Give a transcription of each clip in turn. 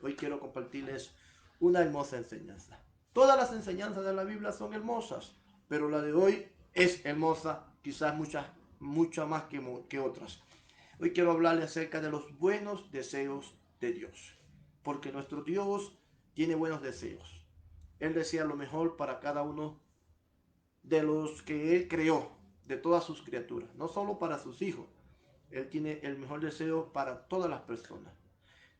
Hoy quiero compartirles una hermosa enseñanza. Todas las enseñanzas de la Biblia son hermosas, pero la de hoy es hermosa, quizás muchas más que otras. Hoy quiero hablarles acerca de los buenos deseos de Dios, porque nuestro Dios tiene buenos deseos. Él desea lo mejor para cada uno de los que Él creó, de todas sus criaturas, no solo para sus hijos. Él tiene el mejor deseo para todas las personas.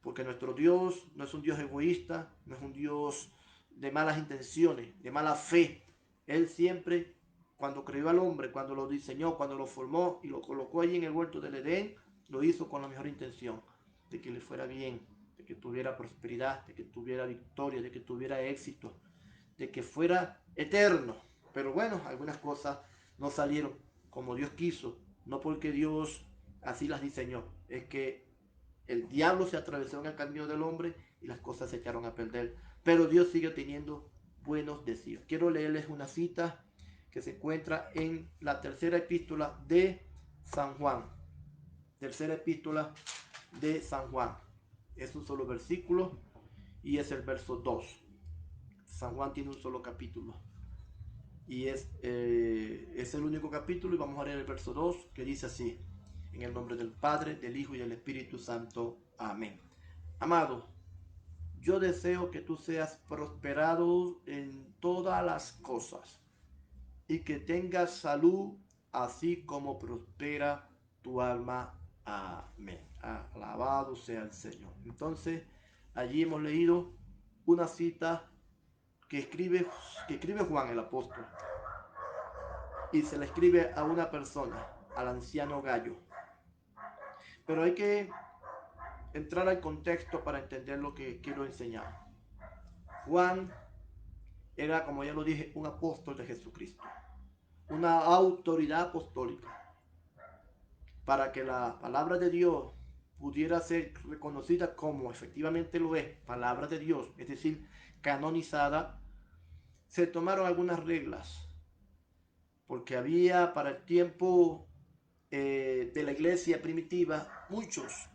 Porque nuestro Dios no es un Dios egoísta, no es un Dios de malas intenciones, de mala fe. Él siempre, cuando creó al hombre, cuando lo diseñó, cuando lo formó y lo colocó allí en el huerto del Edén, lo hizo con la mejor intención, de que le fuera bien, de que tuviera prosperidad, de que tuviera victoria, de que tuviera éxito, de que fuera eterno. Pero bueno, algunas cosas no salieron como Dios quiso, no porque Dios así las diseñó, es que el diablo se atravesó en el camino del hombre y las cosas se echaron a perder. Pero Dios sigue teniendo buenos deseos. Quiero leerles una cita que se encuentra en la tercera epístola de San Juan. Tercera epístola de San Juan. Es un solo versículo y es el verso 2. San Juan tiene un solo capítulo. Y es el único capítulo y vamos a leer el verso 2 que dice así. En el nombre del Padre, del Hijo y del Espíritu Santo. Amén. Amado, yo deseo que tú seas prosperado en todas las cosas y que tengas salud así como prospera tu alma. Amén. Alabado sea el Señor. Entonces, allí hemos leído una cita que escribe Juan el apóstol y se la escribe a una persona, al anciano Gallo. Pero hay que entrar al contexto para entender lo que quiero enseñar. Juan era, como ya lo dije, un apóstol de Jesucristo, una autoridad apostólica. Para que la palabra de Dios pudiera ser reconocida como efectivamente lo es, palabra de Dios, es decir, canonizada, se tomaron algunas reglas, porque había para el tiempo de la iglesia primitiva muchos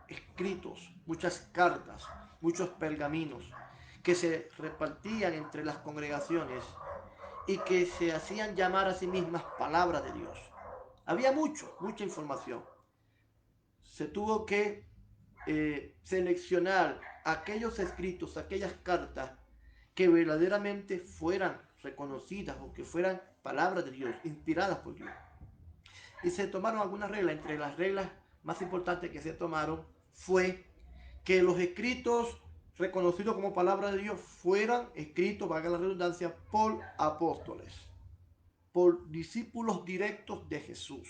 escritos, muchas cartas, muchos pergaminos que se repartían entre las congregaciones y que se hacían llamar a sí mismas palabras de Dios. Había mucha información. Se tuvo que seleccionar aquellos escritos, aquellas cartas que verdaderamente fueran reconocidas o que fueran palabras de Dios, inspiradas por Dios. Y se tomaron algunas reglas. Entre las reglas más importantes que se tomaron fue que los escritos reconocidos como palabra de Dios fueran escritos, valga la redundancia, por apóstoles, por discípulos directos de Jesús,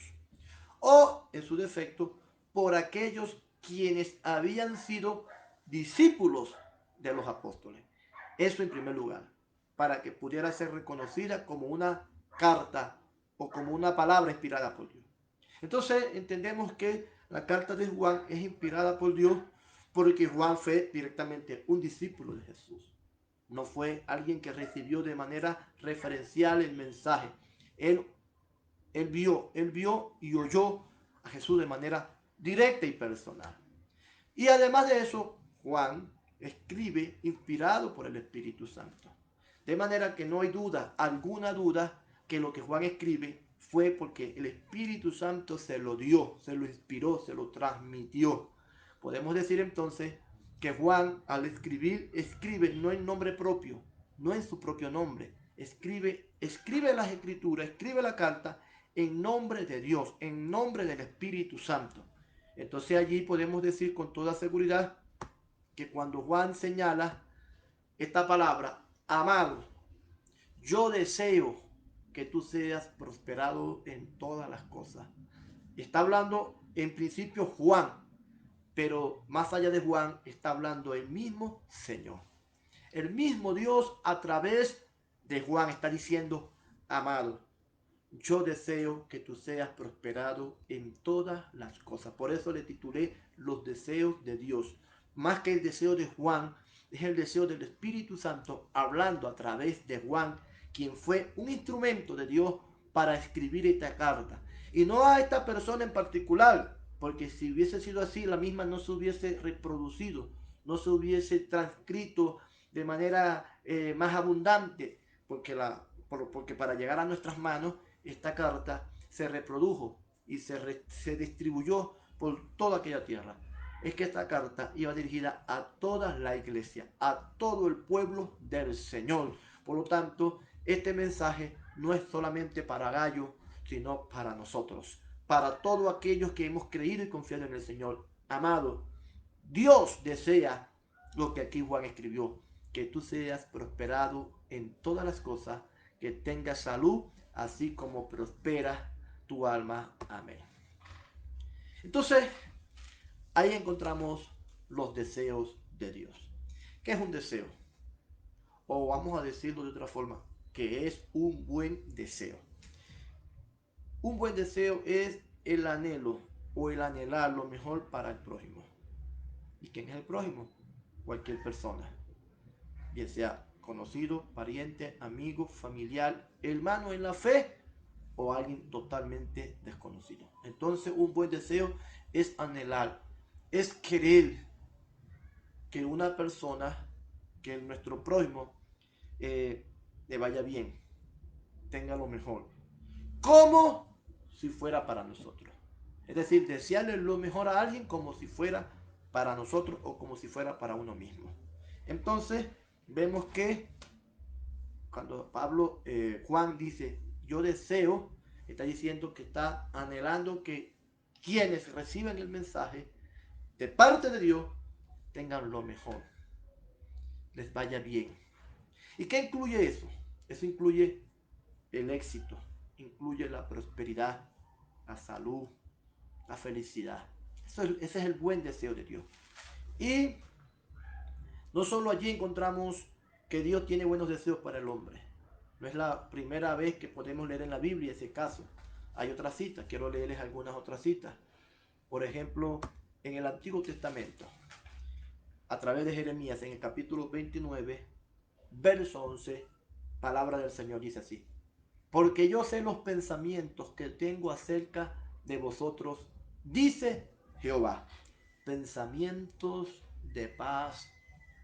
o en su defecto, por aquellos quienes habían sido discípulos de los apóstoles. Eso en primer lugar, para que pudiera ser reconocida como una carta o como una palabra inspirada por Dios. Entonces entendemos que la carta de Juan es inspirada por Dios porque Juan fue directamente un discípulo de Jesús. No fue alguien que recibió de manera referencial el mensaje. Él vio y oyó a Jesús de manera directa y personal. Y además de eso, Juan escribe inspirado por el Espíritu Santo. De manera que no hay duda, alguna duda, que lo que Juan escribe fue porque el Espíritu Santo se lo dio, se lo inspiró, se lo transmitió. Podemos decir entonces que Juan al escribe no en nombre propio, no en su propio nombre. Escribe las escrituras, escribe la carta en nombre de Dios, en nombre del Espíritu Santo. Entonces allí podemos decir con toda seguridad que cuando Juan señala esta palabra, amado, yo deseo que tú seas prosperado en todas las cosas. Está hablando en principio Juan, pero más allá de Juan está hablando el mismo Señor. El mismo Dios a través de Juan está diciendo, amado, yo deseo que tú seas prosperado en todas las cosas. Por eso le titulé Los deseos de Dios. Más que el deseo de Juan, es el deseo del Espíritu Santo hablando a través de Juan, quien fue un instrumento de Dios para escribir esta carta. Y no a esta persona en particular, porque si hubiese sido así, la misma no se hubiese reproducido, no se hubiese transcrito de manera más abundante, porque para llegar a nuestras manos esta carta se reprodujo y se distribuyó por toda aquella tierra. Es que esta carta iba dirigida a toda la iglesia, a todo el pueblo del Señor. Por lo tanto, este mensaje no es solamente para Gallo, sino para nosotros, para todos aquellos que hemos creído y confiado en el Señor. Amado, Dios desea lo que aquí Juan escribió, que tú seas prosperado en todas las cosas, que tengas salud, así como prospera tu alma. Amén. Entonces, ahí encontramos los deseos de Dios. ¿Qué es un deseo? O vamos a decirlo de otra forma, que es un buen deseo. Un buen deseo es el anhelo o el anhelar lo mejor para el prójimo. ¿Y quién es el prójimo? Cualquier persona, bien sea conocido, pariente, amigo, familiar, hermano en la fe o alguien totalmente desconocido. Entonces, un buen deseo es anhelar, es querer que una persona, que nuestro prójimo le vaya bien, tenga lo mejor, como si fuera para nosotros. Es decir, desearle lo mejor a alguien como si fuera para nosotros o como si fuera para uno mismo. Entonces, vemos que cuando Juan dice, yo deseo, está diciendo que está anhelando que quienes reciben el mensaje de parte de Dios tengan lo mejor, les vaya bien. ¿Y qué incluye eso? Eso incluye el éxito, incluye la prosperidad, la salud, la felicidad. Ese es el buen deseo de Dios. Y no solo allí encontramos que Dios tiene buenos deseos para el hombre. No es la primera vez que podemos leer en la Biblia ese caso. Hay otras citas, quiero leerles algunas otras citas. Por ejemplo, en el Antiguo Testamento, a través de Jeremías, en el capítulo 29, verso 11, palabra del Señor dice así: porque yo sé los pensamientos que tengo acerca de vosotros, dice Jehová, pensamientos de paz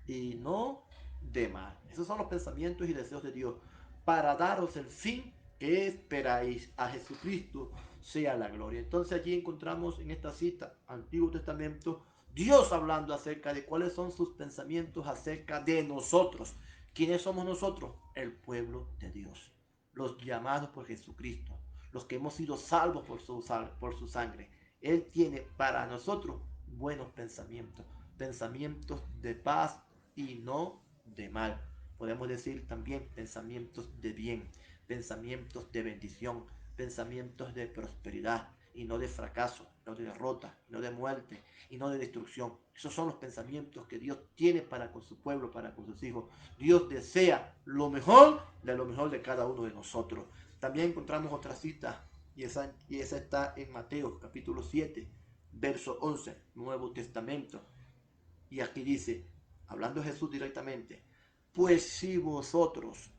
y no de mal. Esos son los pensamientos y deseos de Dios, para daros el fin que esperáis, a Jesucristo sea la gloria. Entonces allí encontramos en esta cita, Antiguo Testamento, Dios hablando acerca de cuáles son sus pensamientos acerca de nosotros. ¿Quiénes somos nosotros? El pueblo de Dios, los llamados por Jesucristo, los que hemos sido salvos por su sangre. Él tiene para nosotros buenos pensamientos, pensamientos de paz y no de mal. Podemos decir también pensamientos de bien, pensamientos de bendición, pensamientos de prosperidad y no de fracaso, no de derrota, no de muerte y no de destrucción. Esos son los pensamientos que Dios tiene para con su pueblo, para con sus hijos. Dios desea lo mejor de cada uno de nosotros. También encontramos otra cita y esa está en Mateo capítulo 7, verso 11, Nuevo Testamento. Y aquí dice, hablando Jesús directamente, pues si vosotros,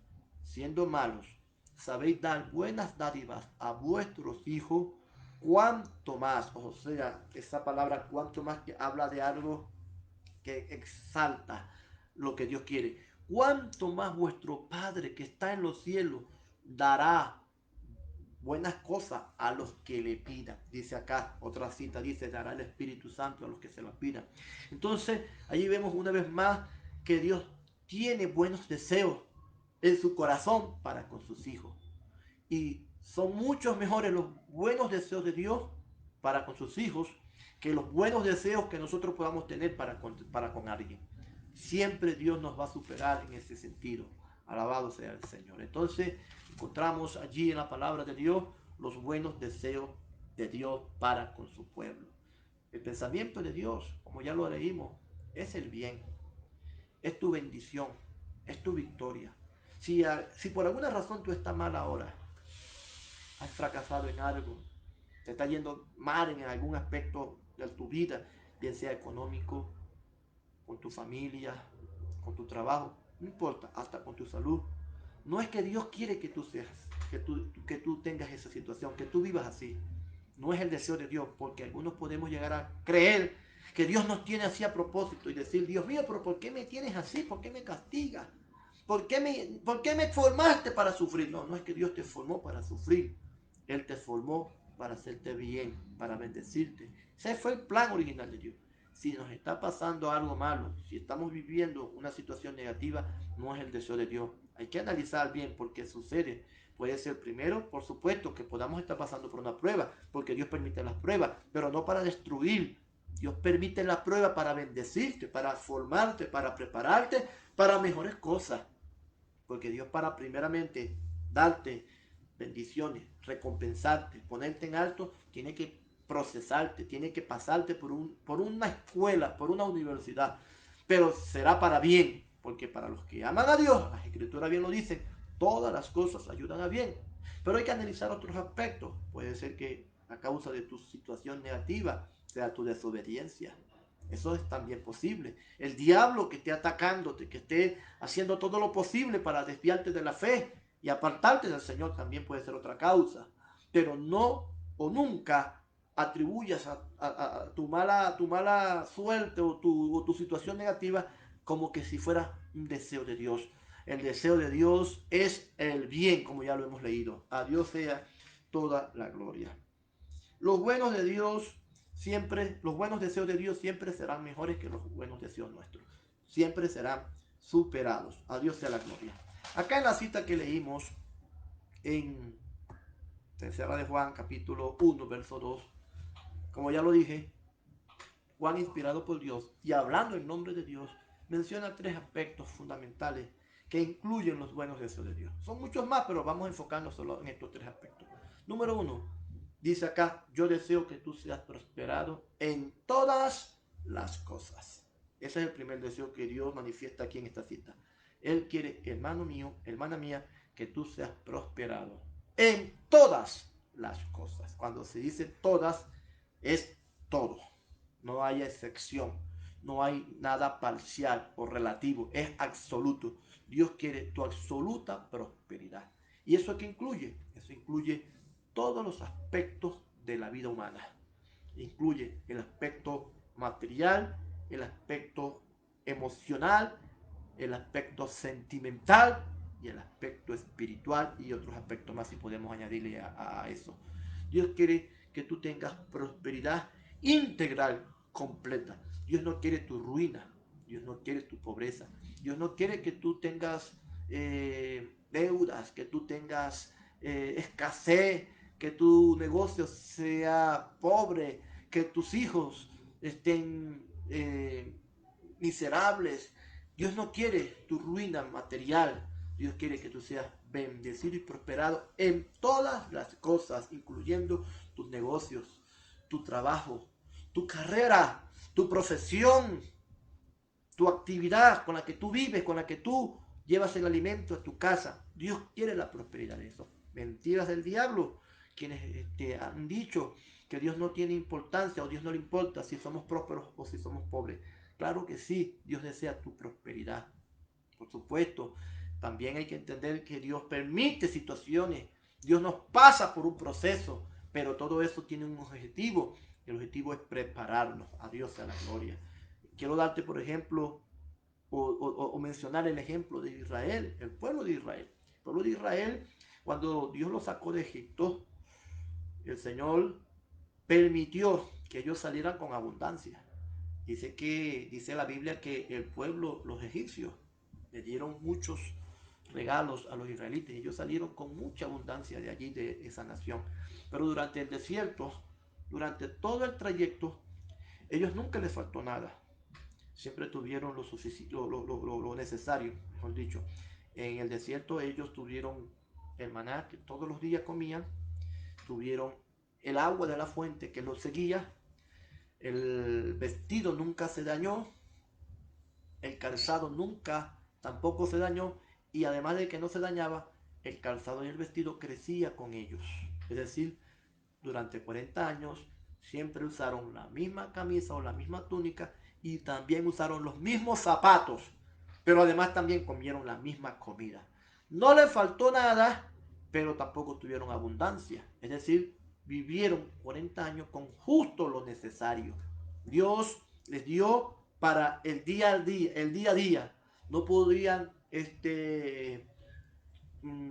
siendo malos, sabéis dar buenas dádivas a vuestros hijos, cuánto más, o sea, esa palabra cuánto más que habla de algo que exalta lo que Dios quiere, cuánto más vuestro Padre que está en los cielos dará buenas cosas a los que le pidan. Dice acá, otra cita dice, dará el Espíritu Santo a los que se lo pidan. Entonces, allí vemos una vez más que Dios tiene buenos deseos en su corazón para con sus hijos. Y son muchos mejores los buenos deseos de Dios para con sus hijos que los buenos deseos que nosotros podamos tener para con alguien. Siempre Dios nos va a superar en ese sentido. Alabado sea el Señor. Entonces encontramos allí en la palabra de Dios los buenos deseos de Dios para con su pueblo. El pensamiento de Dios, como ya lo leímos, es el bien, es tu bendición, es tu victoria. Si por alguna razón tú estás mal ahora, has fracasado en algo, te está yendo mal en algún aspecto de tu vida, bien sea económico, con tu familia, con tu trabajo, no importa, hasta con tu salud. No es que Dios quiere que tú seas, que tú tengas esa situación, que tú vivas así. No es el deseo de Dios, porque algunos podemos llegar a creer que Dios nos tiene así a propósito y decir, Dios mío, pero ¿por qué me tienes así? ¿Por qué me castigas? ¿Por qué me formaste para sufrir? No, no es que Dios te formó para sufrir. Él te formó para hacerte bien, para bendecirte. Ese fue el plan original de Dios. Si nos está pasando algo malo, si estamos viviendo una situación negativa, no es el deseo de Dios. Hay que analizar bien por qué sucede. Puede ser primero, por supuesto, que podamos estar pasando por una prueba, porque Dios permite las pruebas, pero no para destruir. Dios permite la prueba para bendecirte, para formarte, para prepararte para mejores cosas. Porque Dios para primeramente darte bendiciones, recompensarte, ponerte en alto, tiene que procesarte, tiene que pasarte por una escuela, por una universidad. Pero será para bien, porque para los que aman a Dios, las escrituras bien lo dicen, todas las cosas ayudan a bien. Pero hay que analizar otros aspectos. Puede ser que a causa de tu situación negativa sea tu desobediencia. Eso es también posible. El diablo que esté atacándote, que esté haciendo todo lo posible para desviarte de la fe y apartarte del Señor también puede ser otra causa. Pero no o nunca atribuyas a tu mala suerte o tu situación negativa como que si fuera un deseo de Dios. El deseo de Dios es el bien, como ya lo hemos leído. A Dios sea toda la gloria. Los buenos de Dios siempre, los buenos deseos de Dios siempre serán mejores que los buenos deseos nuestros. Siempre serán superados. A Dios sea la gloria. Acá en la cita que leímos en Tercera de Juan, capítulo 1, verso 2, como ya lo dije, Juan, inspirado por Dios y hablando en nombre de Dios, menciona tres aspectos fundamentales que incluyen los buenos deseos de Dios. Son muchos más, pero vamos a enfocarnos solo en estos tres aspectos. Número uno, dice acá, yo deseo que tú seas prosperado en todas las cosas. Ese es el primer deseo que Dios manifiesta aquí en esta cita. Él quiere, hermano mío, hermana mía, que tú seas prosperado en todas las cosas. Cuando se dice todas, es todo. No hay excepción. No hay nada parcial o relativo. Es absoluto. Dios quiere tu absoluta prosperidad. ¿Y eso qué incluye? Eso incluye todos los aspectos de la vida humana. Incluye el aspecto material, el aspecto emocional, el aspecto sentimental y el aspecto espiritual y otros aspectos más si podemos añadirle a eso. Dios quiere que tú tengas prosperidad integral, completa. Dios no quiere tu ruina, Dios no quiere tu pobreza, Dios no quiere que tú tengas deudas, que tú tengas escasez, que tu negocio sea pobre, que tus hijos estén miserables. Dios no quiere tu ruina material. Dios quiere que tú seas bendecido y prosperado en todas las cosas, incluyendo tus negocios, tu trabajo, tu carrera, tu profesión, tu actividad con la que tú vives, con la que tú llevas el alimento a tu casa. Dios quiere la prosperidad de eso. Mentiras del diablo, quienes te han dicho que Dios no tiene importancia o Dios no le importa si somos prósperos o si somos pobres. Claro que sí, Dios desea tu prosperidad. Por supuesto, también hay que entender que Dios permite situaciones, Dios nos pasa por un proceso, pero todo eso tiene un objetivo. El objetivo es prepararnos. A Dios sea la gloria. Quiero darte, por ejemplo, o mencionar el ejemplo de Israel, el pueblo de Israel. El pueblo de Israel, cuando Dios lo sacó de Egipto, el Señor permitió que ellos salieran con abundancia. Dice la Biblia que el pueblo, los egipcios, le dieron muchos regalos a los israelitas y ellos salieron con mucha abundancia de allí, de esa nación. Pero durante el desierto, durante todo el trayecto, ellos nunca les faltó nada. Siempre tuvieron lo necesario, mejor dicho. En el desierto ellos tuvieron el maná que todos los días comían, tuvieron el agua de la fuente que los seguía, el vestido nunca se dañó, el calzado nunca tampoco se dañó, y además de que no se dañaba, el calzado y el vestido crecía con ellos. Es decir, durante 40 años siempre usaron la misma camisa o la misma túnica y también usaron los mismos zapatos, pero además también comieron la misma comida. No les faltó nada, pero tampoco tuvieron abundancia. Es decir, vivieron 40 años con justo lo necesario. Dios les dio para el día a día. No podían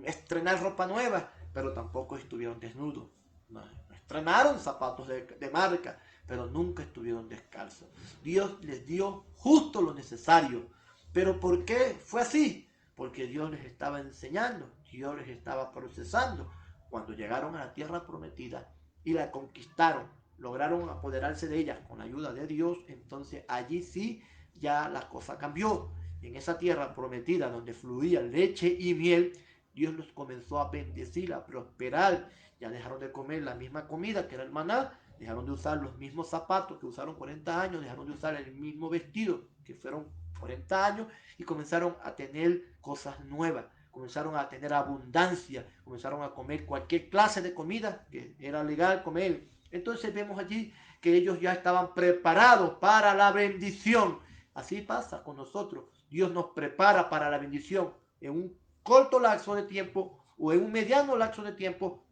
estrenar ropa nueva, pero tampoco estuvieron desnudos. No, estrenaron zapatos de marca, pero nunca estuvieron descalzos. Dios les dio justo lo necesario. ¿Pero por qué fue así? Porque Dios les estaba enseñando, Dios les estaba procesando. Cuando llegaron a la tierra prometida y la conquistaron, lograron apoderarse de ella con la ayuda de Dios, entonces allí sí ya la cosa cambió. En esa tierra prometida donde fluía leche y miel, Dios los comenzó a bendecir, a prosperar. Ya dejaron de comer la misma comida que era el maná, dejaron de usar los mismos zapatos que usaron 40 años, dejaron de usar el mismo vestido que fueron 40 años y comenzaron a tener cosas nuevas, comenzaron a tener abundancia, comenzaron a comer cualquier clase de comida que era legal comer. Entonces vemos allí que ellos ya estaban preparados para la bendición. Así pasa con nosotros. Dios nos prepara para la bendición en un corto lapso de tiempo o en un mediano lapso de tiempo,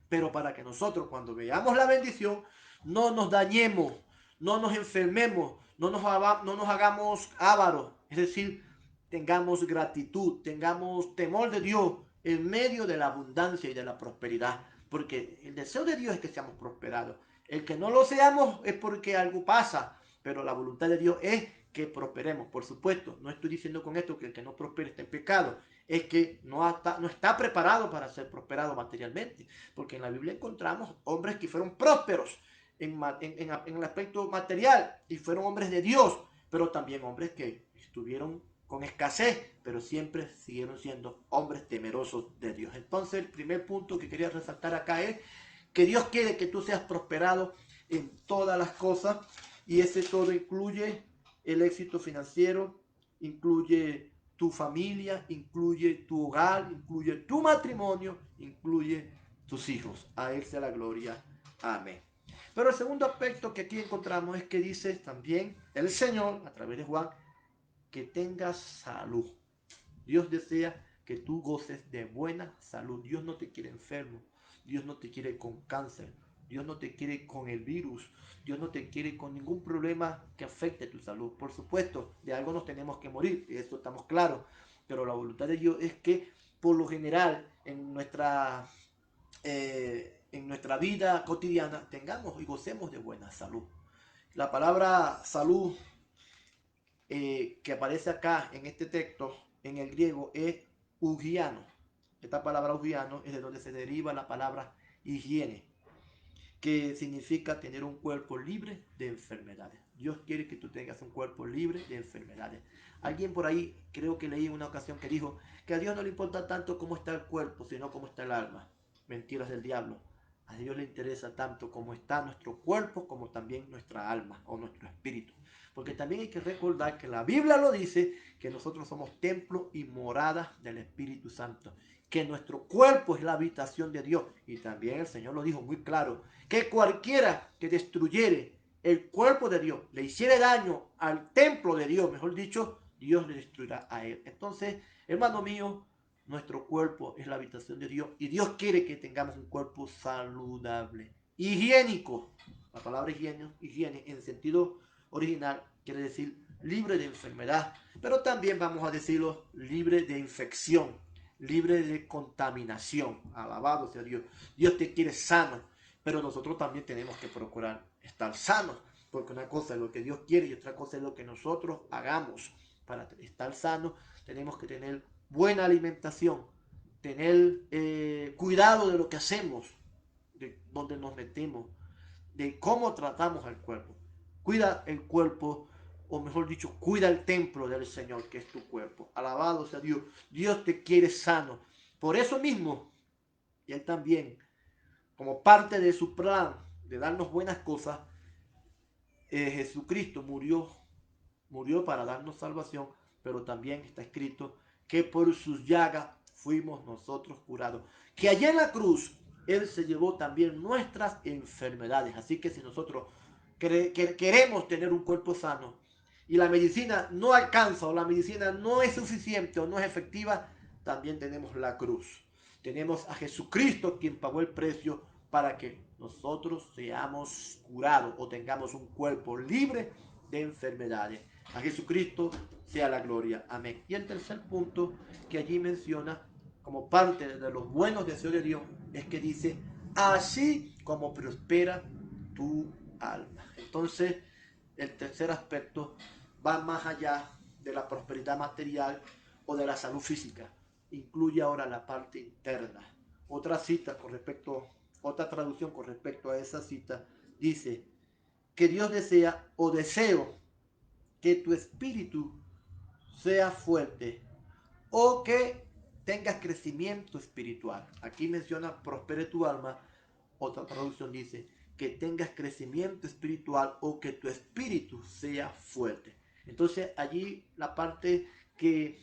pero para que nosotros cuando veamos la bendición no nos dañemos, no nos enfermemos, no nos hagamos ávaros, es decir, tengamos gratitud, tengamos temor de Dios en medio de la abundancia y de la prosperidad, porque el deseo de Dios es que seamos prosperados. El que no lo seamos es porque algo pasa, pero la voluntad de Dios es que prosperemos. Por supuesto, no estoy diciendo con esto que el que no prospere está en pecado, es que no está preparado para ser prosperado materialmente, porque en la Biblia encontramos hombres que fueron prósperos en el aspecto material y fueron hombres de Dios, pero también hombres que estuvieron con escasez, pero siempre siguieron siendo hombres temerosos de Dios. Entonces, el primer punto que quería resaltar acá es que Dios quiere que tú seas prosperado en todas las cosas, y ese todo incluye el éxito financiero, incluye tu familia, incluye tu hogar, incluye tu matrimonio, incluye tus hijos. A Él sea la gloria. Amén. Pero el segundo aspecto que aquí encontramos es que dice también el Señor, a través de Juan, que tengas salud. Dios desea que tú goces de buena salud. Dios no te quiere enfermo. Dios no te quiere con cáncer. Dios no te quiere con el virus. Dios no te quiere con ningún problema que afecte tu salud. Por supuesto, de algo nos tenemos que morir. De eso estamos claros. Pero la voluntad de Dios es que, por lo general, en nuestra vida cotidiana, tengamos y gocemos de buena salud. La palabra salud que aparece acá en este texto, en el griego, es ugiano. Esta palabra ugiano es de donde se deriva la palabra higiene, que significa tener un cuerpo libre de enfermedades. Dios quiere que tú tengas un cuerpo libre de enfermedades. Alguien por ahí, creo que leí en una ocasión, que dijo que a Dios no le importa tanto cómo está el cuerpo, sino cómo está el alma. Mentiras del diablo. A Dios le interesa tanto cómo está nuestro cuerpo como también nuestra alma o nuestro espíritu. Porque también hay que recordar que la Biblia lo dice, que nosotros somos templo y morada del Espíritu Santo, que nuestro cuerpo es la habitación de Dios. Y también el Señor lo dijo muy claro, que cualquiera que destruyere el cuerpo de Dios, le hiciere daño al templo de Dios, mejor dicho, Dios le destruirá a él. Entonces, hermano mío, nuestro cuerpo es la habitación de Dios y Dios quiere que tengamos un cuerpo saludable, higiénico. La palabra higiene en sentido original quiere decir libre de enfermedad, pero también vamos a decirlo libre de infección, libre de contaminación. Alabado sea Dios. Dios te quiere sano, pero nosotros también tenemos que procurar estar sanos, porque una cosa es lo que Dios quiere y otra cosa es lo que nosotros hagamos. Para estar sanos tenemos que tener buena alimentación, tener cuidado de lo que hacemos, de dónde nos metemos, de cómo tratamos al cuerpo. Cuida el cuerpo, o mejor dicho, cuida el templo del Señor, que es tu cuerpo. Alabado sea Dios. Dios te quiere sano. Por eso mismo, y Él también, como parte de su plan de darnos buenas cosas, Jesucristo murió para darnos salvación, pero también está escrito que por sus llagas fuimos nosotros curados. Que allá en la cruz Él se llevó también nuestras enfermedades. Así que si nosotros queremos tener un cuerpo sano y la medicina no alcanza o la medicina no es suficiente o no es efectiva, también tenemos la cruz. Tenemos a Jesucristo quien pagó el precio para que nosotros seamos curados o tengamos un cuerpo libre de enfermedades. A Jesucristo sea la gloria. Amén. Y el tercer punto que allí menciona como parte de los buenos deseos de Dios es que dice, así como prospera tu alma. Entonces, el tercer aspecto va más allá de la prosperidad material o de la salud física. Incluye ahora la parte interna. Otra cita con respecto, otra traducción con respecto a esa cita dice que Dios desea o deseo que tu espíritu sea fuerte o que tengas crecimiento espiritual. Aquí menciona prospere tu alma. Otra traducción dice que tengas crecimiento espiritual o que tu espíritu sea fuerte. Entonces allí la parte que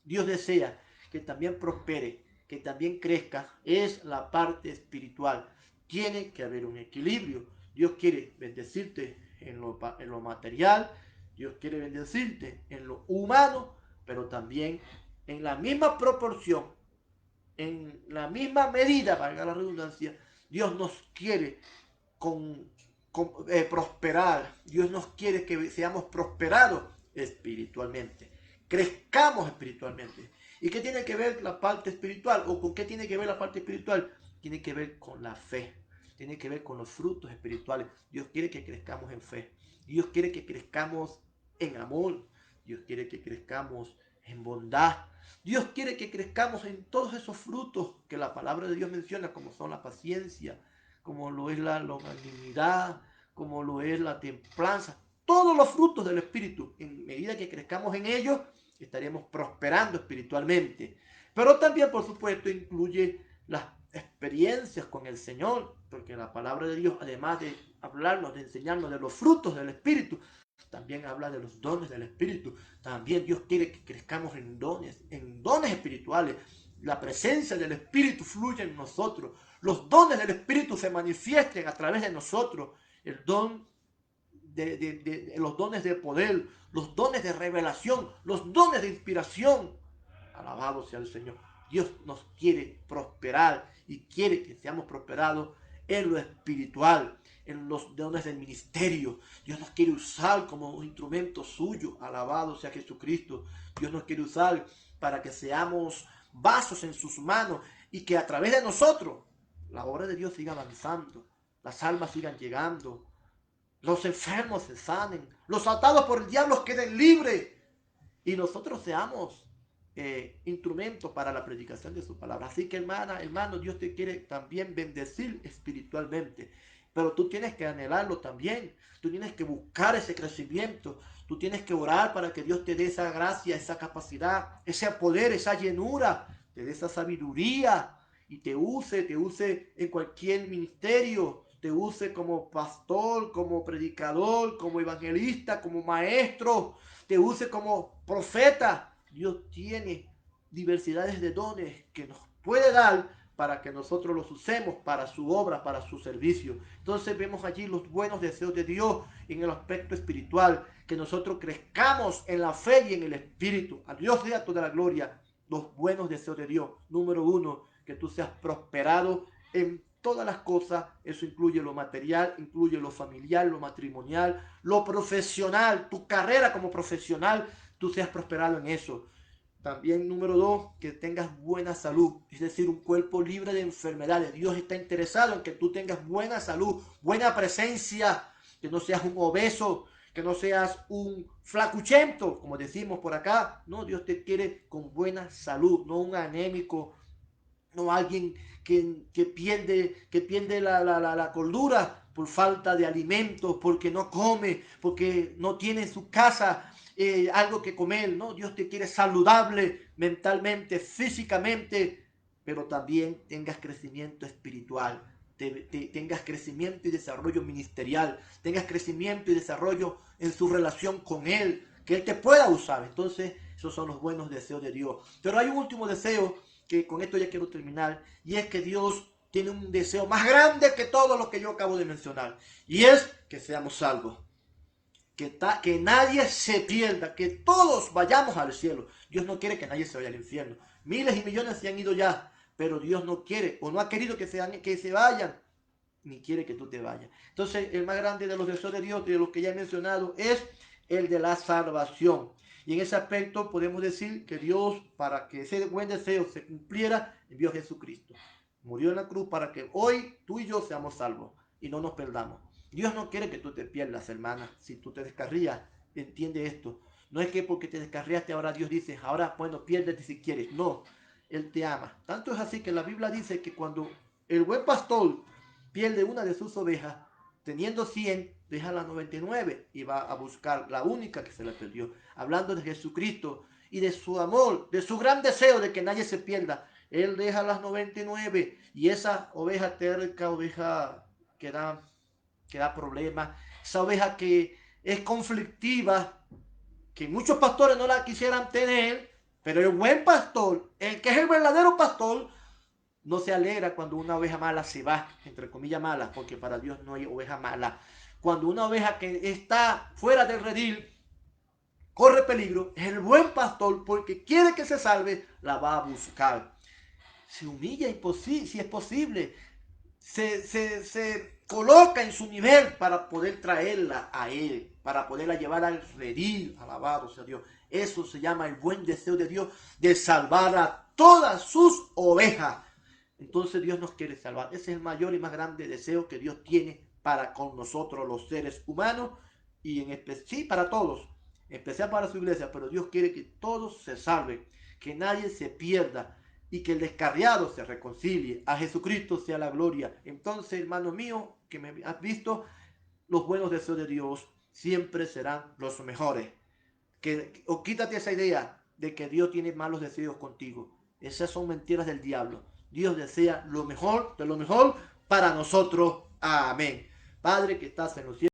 Dios desea que también prospere, que también crezca, es la parte espiritual. Tiene que haber un equilibrio. Dios quiere bendecirte en lo material, Dios quiere bendecirte en lo humano, pero también en la misma proporción, en la misma medida, valga la redundancia, Dios nos quiere prosperar. Dios nos quiere que seamos prosperados espiritualmente, crezcamos espiritualmente. ¿Y qué tiene que ver la parte espiritual? ¿O con qué tiene que ver la parte espiritual? Tiene que ver con la fe, tiene que ver con los frutos espirituales. Dios quiere que crezcamos en fe, Dios quiere que crezcamos en amor, Dios quiere que crezcamos en bondad, Dios quiere que crezcamos en todos esos frutos que la palabra de Dios menciona, como son la paciencia, como lo es la longanimidad, como lo es la templanza, todos los frutos del Espíritu. En medida que crezcamos en ellos, estaremos prosperando espiritualmente. Pero también, por supuesto, incluye las experiencias con el Señor, porque la palabra de Dios, además de hablarnos, de enseñarnos de los frutos del Espíritu, también habla de los dones del Espíritu. También Dios quiere que crezcamos en dones espirituales. La presencia del Espíritu fluye en nosotros. Los dones del Espíritu se manifiesten a través de nosotros. El don los dones de poder, los dones de revelación, los dones de inspiración. Alabado sea el Señor. Dios nos quiere prosperar y quiere que seamos prosperados en lo espiritual, en los dones del ministerio. Dios nos quiere usar como un instrumento suyo. Alabado sea Jesucristo. Dios nos quiere usar para que seamos vasos en sus manos y que a través de nosotros la obra de Dios siga avanzando, las almas sigan llegando, los enfermos se sanen, los atados por el diablo queden libres y nosotros seamos instrumentos para la predicación de su palabra. Así que hermano, Dios te quiere también bendecir espiritualmente, pero tú tienes que anhelarlo también, tú tienes que buscar ese crecimiento, tú tienes que orar para que Dios te dé esa gracia, esa capacidad, ese poder, esa llenura, te dé esa sabiduría y te use en cualquier ministerio, te use como pastor, como predicador, como evangelista, como maestro, te use como profeta. Dios tiene diversidades de dones que nos puede dar para que nosotros los usemos para su obra, para su servicio. Entonces vemos allí los buenos deseos de Dios en el aspecto espiritual, que nosotros crezcamos en la fe y en el espíritu. A Dios sea toda la gloria. Los buenos deseos de Dios. Número 1, que tú seas prosperado en todas las cosas. Eso incluye lo material, incluye lo familiar, lo matrimonial, lo profesional, tu carrera como profesional, tú seas prosperado en eso. También número 2, que tengas buena salud, es decir, un cuerpo libre de enfermedades. Dios está interesado en que tú tengas buena salud, buena presencia, que no seas un obeso, que no seas un flacuchento, como decimos por acá. No, Dios te quiere con buena salud, no un anémico, no alguien que pierde la cordura por falta de alimentos, porque no come, porque no tiene en su casa algo que comer. No, Dios te quiere saludable mentalmente, físicamente, pero también tengas crecimiento espiritual, tengas crecimiento y desarrollo ministerial, tengas crecimiento y desarrollo en su relación con Él, que Él te pueda usar. Entonces, esos son los buenos deseos de Dios. Pero hay un último deseo, que con esto ya quiero terminar, y es que Dios tiene un deseo más grande que todo lo que yo acabo de mencionar, y es que seamos salvos, que nadie se pierda, que todos vayamos al cielo. Dios no quiere que nadie se vaya al infierno. Miles y millones se han ido ya, pero Dios no quiere o no ha querido que se vayan. ni quiere que tú te vayas. Entonces, el más grande de los deseos de Dios, de los que ya he mencionado, es el de la salvación. Y en ese aspecto podemos decir que Dios, para que ese buen deseo se cumpliera, envió a Jesucristo. Murió en la cruz para que hoy tú y yo seamos salvos y no nos perdamos. Dios no quiere que tú te pierdas, hermana. Si tú te descarrías, entiende esto. No es que porque te descarriaste ahora Dios dice, ahora bueno, piérdete si quieres. No, Él te ama. Tanto es así que la Biblia dice que cuando el buen pastor pierde una de sus ovejas, teniendo 100, deja las 99 y va a buscar la única que se le perdió. Hablando de Jesucristo y de su amor, de su gran deseo de que nadie se pierda. Él deja las 99 y esa oveja terca, oveja que da problemas, esa oveja que es conflictiva, que muchos pastores no la quisieran tener, pero el buen pastor, el que es el verdadero pastor, no se alegra cuando una oveja mala se va, entre comillas mala, porque para Dios no hay oveja mala. Cuando una oveja que está fuera del redil corre peligro, es el buen pastor, porque quiere que se salve, la va a buscar. Se humilla si es posible, se coloca en su nivel para poder traerla a Él, para poderla llevar al redil, alabado sea Dios. Eso se llama el buen deseo de Dios, de salvar a todas sus ovejas. Entonces Dios nos quiere salvar. Ese es el mayor y más grande deseo que Dios tiene para con nosotros los seres humanos y en especial, sí, para todos, en especial para su iglesia, pero Dios quiere que todos se salven, que nadie se pierda y que el descarriado se reconcilie. A Jesucristo sea la gloria. Entonces, hermano mío, que me has visto, los buenos deseos de Dios siempre serán los mejores. O quítate esa idea de que Dios tiene malos deseos contigo. Esas son mentiras del diablo. Dios desea lo mejor de lo mejor para nosotros. Amén. Padre que estás en los cielos.